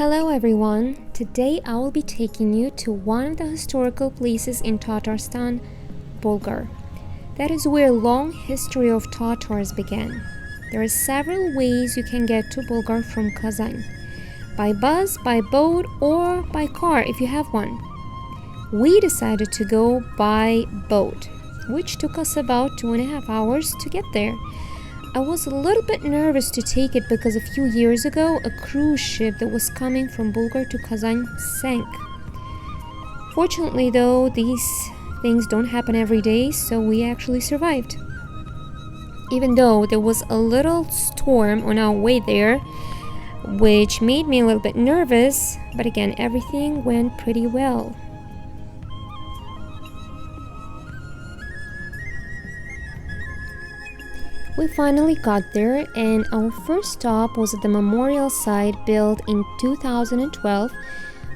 Hello everyone, today I will be taking you to one of the historical places in Tatarstan, Bolgar. That is where a long history of Tatars began. There are several ways you can get to Bolgar from Kazan. By bus, by boat, or by car if you have one. We decided to go by boat, which took us about 2.5 hours to get there. I was a little bit nervous to take it because a few years ago, a cruise ship that was coming from Bolgar to Kazan sank. Fortunately though, these things don't happen every day, so we actually survived. Even though there was a little storm on our way there, which made me a little bit nervous, but again, everything went pretty well. We finally got there, and our first stop was at the memorial site built in 2012,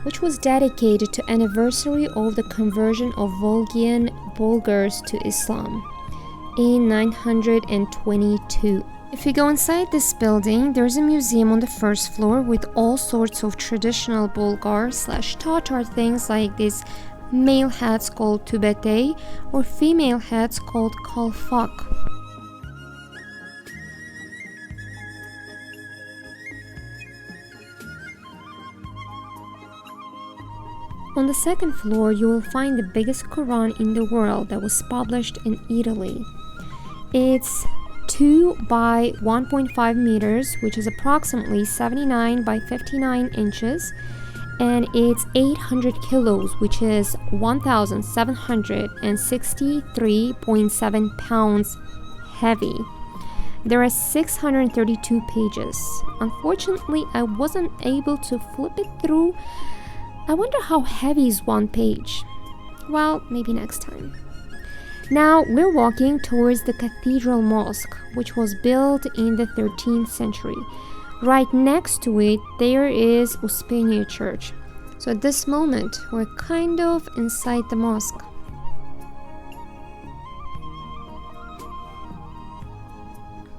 which was dedicated to anniversary of the conversion of Volgian Bulgars to Islam in 922. If you go inside this building, there's a museum on the first floor with all sorts of traditional Bulgar/Tatar things like these male hats called tubete or female hats called kalfak. On the second floor, you will find the biggest Quran in the world that was published in Italy. It's 2 by 1.5 meters, which is approximately 79 by 59 inches, and it's 800 kilos, which is 1,763.7 pounds heavy. There are 632 pages. Unfortunately, I wasn't able to flip it through. I wonder how heavy is one page. Well, maybe next time. Now we're walking towards the Cathedral Mosque, which was built in the 13th century. Right next to it, there is Uspenia Church. So at this moment, we're kind of inside the mosque.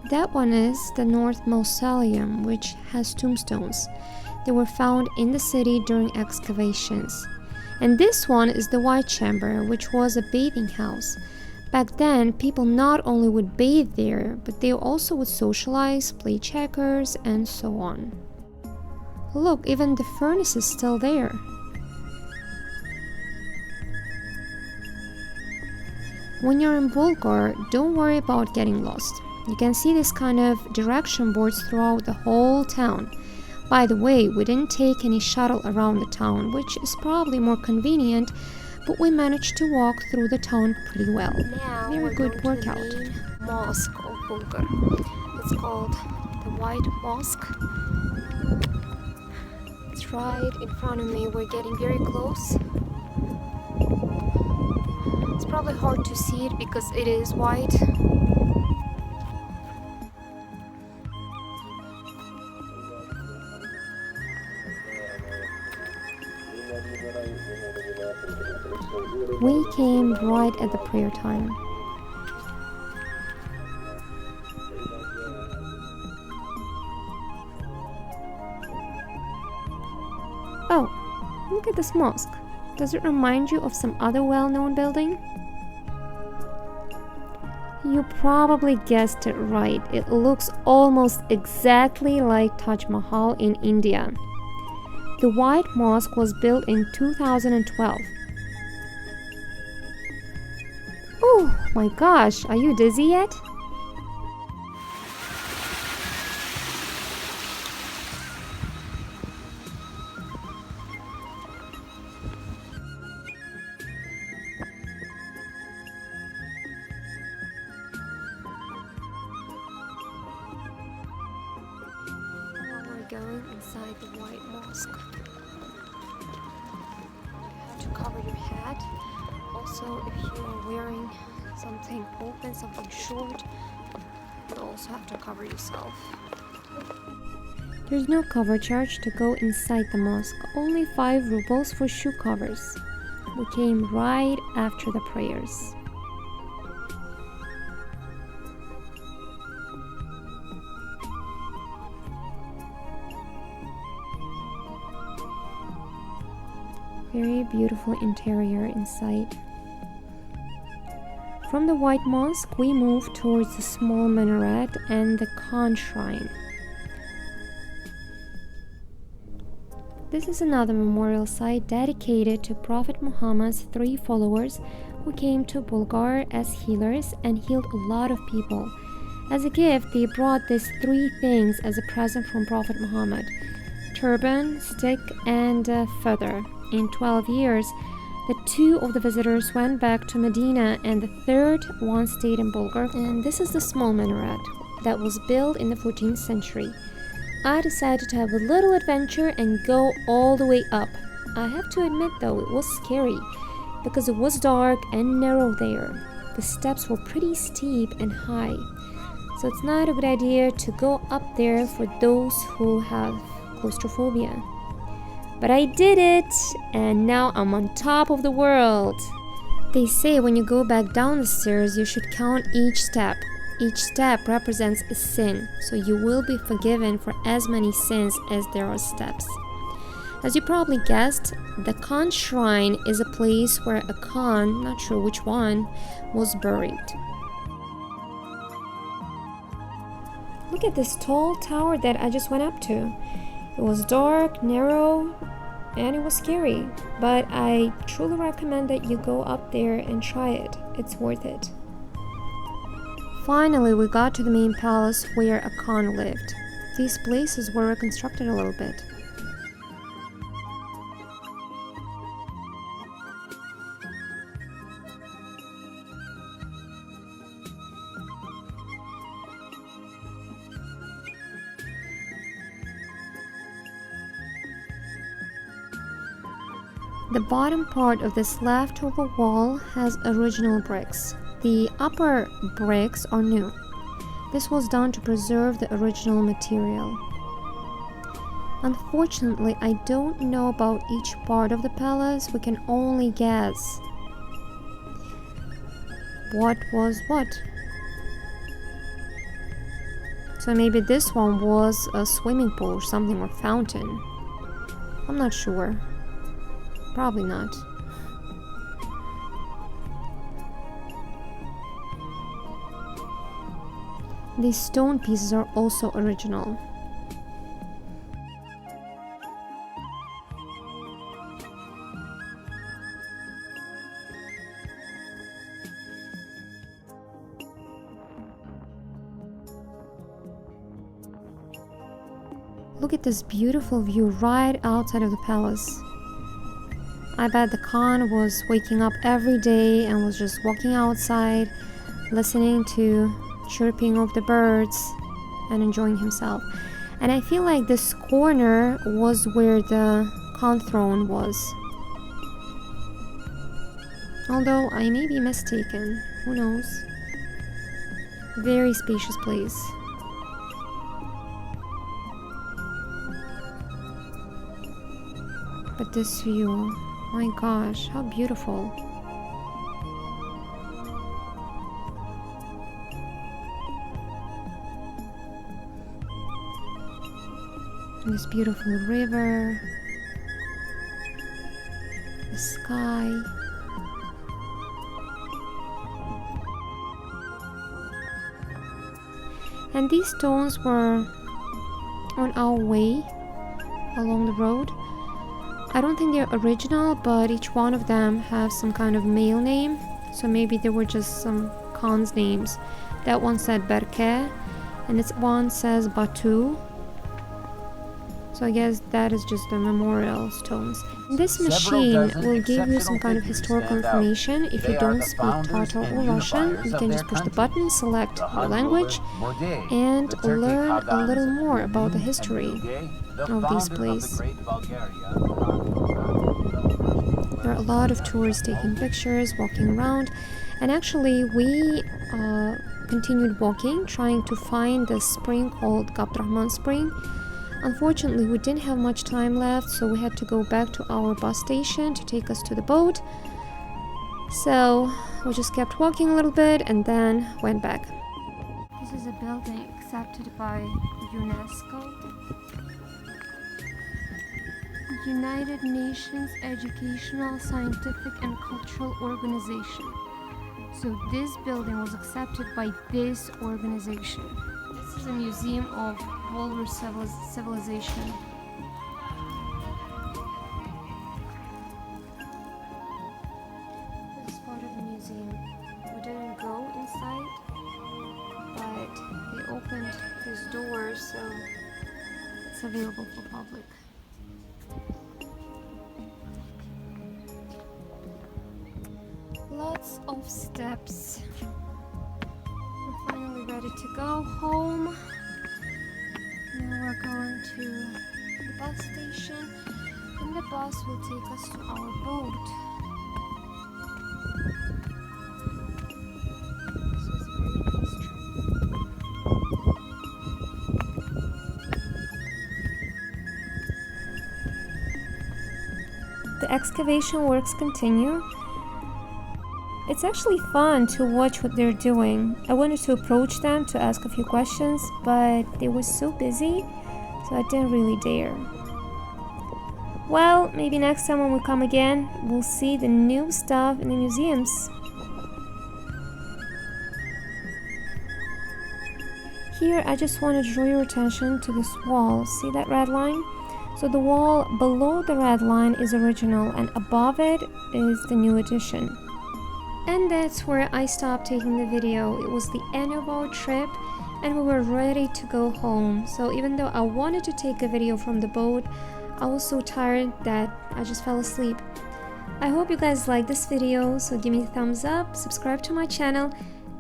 That one is the North Mausoleum, which has tombstones. They were found in the city during excavations. And this one is the White Chamber, which was a bathing house. Back then, people not only would bathe there, but they also would socialize, play checkers, and so on. Look, even the furnace is still there. When you're in Bolgar, don't worry about getting lost. You can see this kind of direction boards throughout the whole town. By the way, we didn't take any shuttle around the town, which is probably more convenient, but we managed to walk through the town pretty well. Now Very good workout. The main mosque of Bolgar. It's called the White Mosque. It's right in front of me. We're getting very close. It's probably hard to see it because it is white. We came right at the prayer time. Oh, look at this mosque. Does it remind you of some other well-known building? You probably guessed it right. It looks almost exactly like Taj Mahal in India. The White Mosque was built in 2012. Oh my gosh, are you dizzy yet? Now we're going inside the White Mosque. You have to cover your head. Also, if you are wearing something open, something short, you also have to cover yourself. There's no cover charge to go inside the mosque, only 5 rubles for shoe covers. We came right after the prayers. Very beautiful interior inside. From the White Mosque, we move towards the small minaret and the Khan Shrine. This is another memorial site dedicated to Prophet Muhammad's 3 followers who came to Bolgar as healers and healed a lot of people. As a gift, they brought these 3 things as a present from Prophet Muhammad: turban, stick, and a feather. In 12 years, the 2 of the visitors went back to Medina and the 3rd one stayed in Bolgar. And this is the small minaret that was built in the 14th century. I decided to have a little adventure and go all the way up. I have to admit though, it was scary because it was dark and narrow there. The steps were pretty steep and high, so it's not a good idea to go up there for those who have claustrophobia. But I did it, and now I'm on top of the world. They say when you go back down the stairs, you should count each step. Each step represents a sin, so you will be forgiven for as many sins as there are steps. As you probably guessed, the Khan Shrine is a place where a Khan, not sure which one, was buried. Look at this tall tower that I just went up to. It was dark, narrow, and it was scary, but I truly recommend that you go up there and try it. It's worth it. Finally, we got to the main palace where a Khan lived. These places were reconstructed a little bit. The bottom part of this leftover wall has original bricks. The upper bricks are new. This was done to preserve the original material. Unfortunately, I don't know about each part of the palace. We can only guess what was what. So maybe this one was a swimming pool or something, or fountain. I'm not sure. Probably not. These stone pieces are also original. Look at this beautiful view right outside of the palace. I bet the Khan was waking up every day and was just walking outside, listening to chirping of the birds and enjoying himself. And I feel like this corner was where the Khan throne was. Although I may be mistaken, who knows? Very spacious place. But this view, my gosh, how beautiful. This beautiful river, the sky. And these stones were on our way along the road. I don't think they're original, but each one of them has some kind of male name, so maybe they were just some Khan's names. That one said Berke, and this one says Batu. So I guess that is just the memorial stones. This machine will give you some kind of historical information. If you don't speak Tatar or Russian, you can just push the button, select your language, and learn a little more about the history of these places. There are a lot of tourists taking pictures, walking around, and actually we continued walking, trying to find the spring called Abdurrahman Spring. Unfortunately, we didn't have much time left, so we had to go back to our bus station to take us to the boat. So we just kept walking a little bit and then went back. This is a building accepted by UNESCO. United Nations Educational, Scientific and Cultural Organization. So this building was accepted by this organization. This is a museum of Bolgar civilization. This is part of the museum. We didn't go inside, but they opened this door, so it's available for public. Lots of steps. We're finally ready to go home. Now we're going to the bus station, and the bus will take us to our boat. This was a very nice trip. The excavation works continue. It's actually fun to watch what they're doing. I wanted to approach them to ask a few questions, but they were so busy, so I didn't really dare. Well, maybe next time when we come again, we'll see the new stuff in the museums. Here, I just want to draw your attention to this wall. See that red line? So the wall below the red line is original, and above it is the new addition. And that's where I stopped taking the video. It was the end of our trip and we were ready to go home. So even though I wanted to take a video from the boat, I was so tired that I just fell asleep. I hope you guys liked this video, so give me a thumbs up, subscribe to my channel,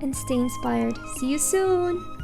and stay inspired. See you soon!